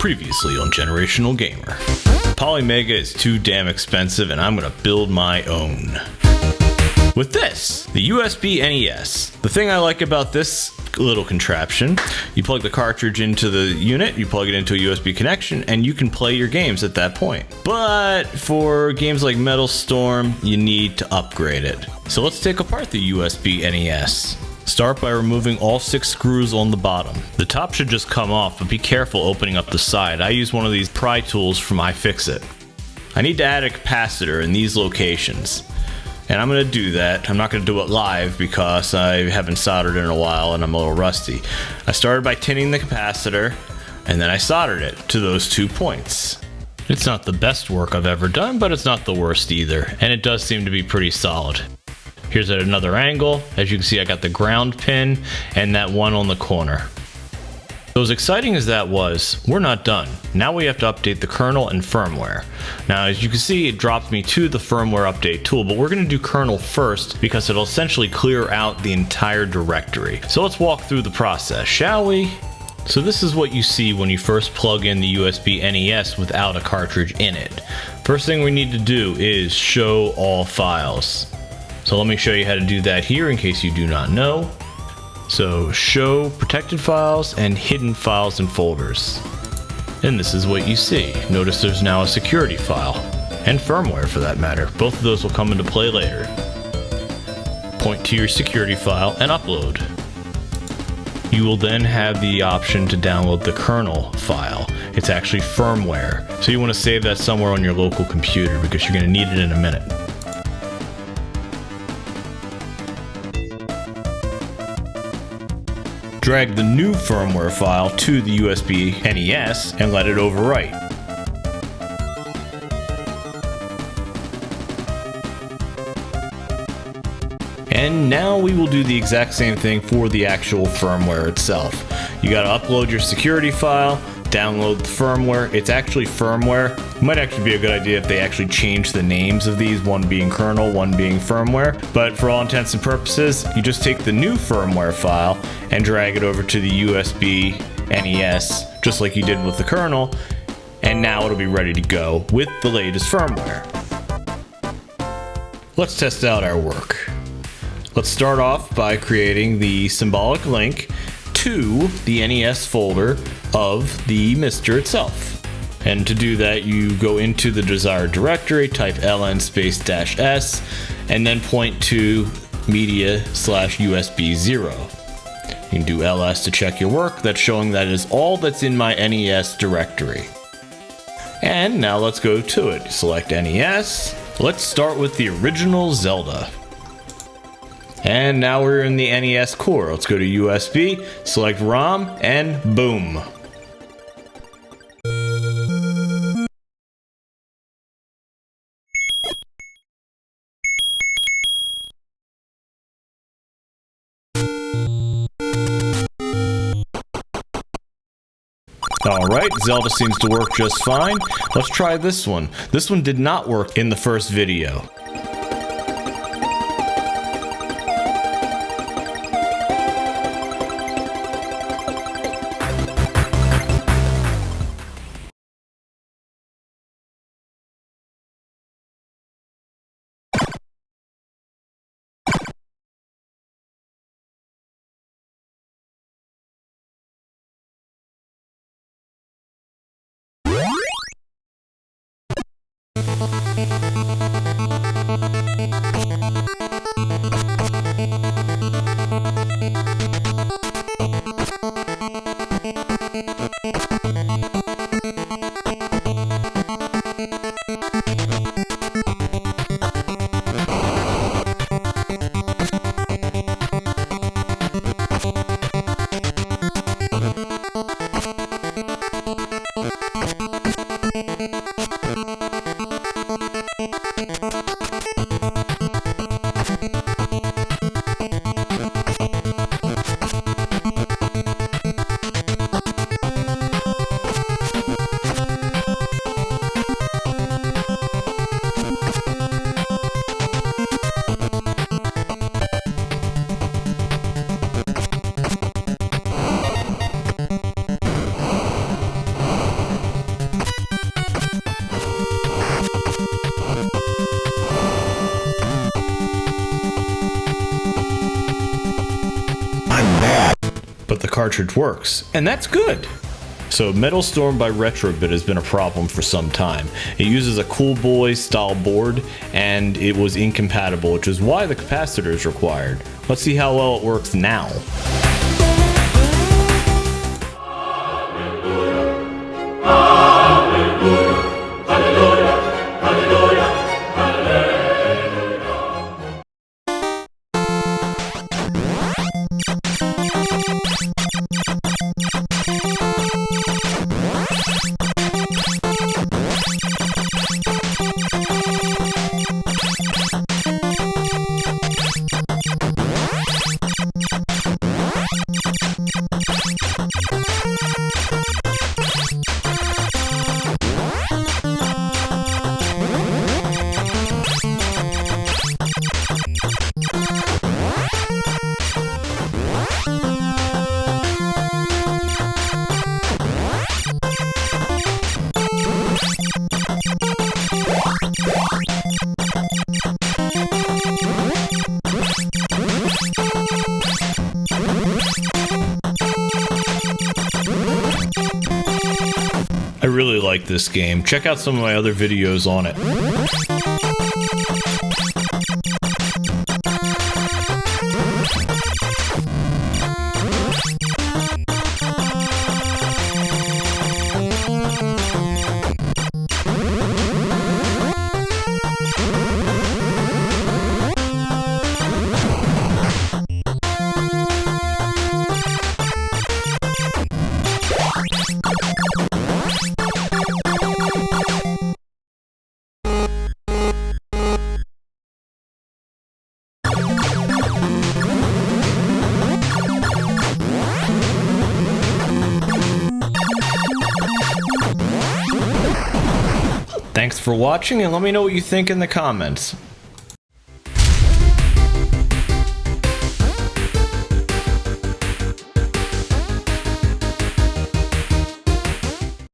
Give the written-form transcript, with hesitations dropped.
Previously on Generational Gamer. Polymega is too damn expensive and I'm gonna build my own. With this, the USB-NES. The thing I like about this little contraption, you plug the cartridge into the unit, you plug it into a USB connection, and you can play your games at that point. But for games like Metal Storm, you need to upgrade it. So let's take apart the USB-NES. Start by removing all 6 screws on the bottom. The top should just come off, but be careful opening up the side. I use one of these pry tools from iFixit. I need to add a capacitor in these locations. And I'm going to do that. I'm not going to do it live because I haven't soldered in a while and I'm a little rusty. I started by tinning the capacitor and then I soldered it to those 2 points. It's not the best work I've ever done, but it's not the worst either. And it does seem to be pretty solid. Here's at another angle. As you can see, I got the ground pin and that one on the corner. So as exciting as that was, we're not done. Now we have to update the kernel and firmware. Now as you can see, it dropped me to the firmware update tool, but we're going to do kernel first because it'll essentially clear out the entire directory. So let's walk through the process, shall we? So this is what you see when you first plug in the USB-NES without a cartridge in it. First thing we need to do is show all files. So let me show you how to do that here in case you do not know. So show protected files and hidden files and folders. And this is what you see. Notice there's now a security file, and firmware for that matter. Both of those will come into play later. Point to your security file and upload. You will then have the option to download the kernel file. It's actually firmware. So you want to save that somewhere on your local computer because you're going to need it in a minute. Drag the new firmware file to the USB-NES and let it overwrite. And now we will do the exact same thing for the actual firmware itself. You gotta upload your security file, download the firmware. It's actually firmware. It might actually be a good idea if they actually change the names of these, one being kernel, one being firmware. But for all intents and purposes, you just take the new firmware file and drag it over to the USB-NES, just like you did with the kernel, and now it'll be ready to go with the latest firmware. Let's test out our work. Let's start off by creating the symbolic link to the NES folder of the MiSTer itself. And to do that, you go into the desired directory, type ln --s, and then point to media/USB0. You can do ls to check your work. That's showing that is all that's in my NES directory. And now let's go to it. Select NES. Let's start with the original Zelda. And now we're in the NES core. Let's go to USB, select ROM, and boom. Alright, Zelda seems to work just fine. Let's try this one. This one did not work in the first video. cartridge works, and that's good. So Metal Storm by Retrobit has been a problem for some time. It uses a Cool Boy style board, and it was incompatible, which is why the capacitor is required. Let's see how well it works now. I really like this game. Check out some of my other videos on it. Thanks for watching, and let me know what you think in the comments.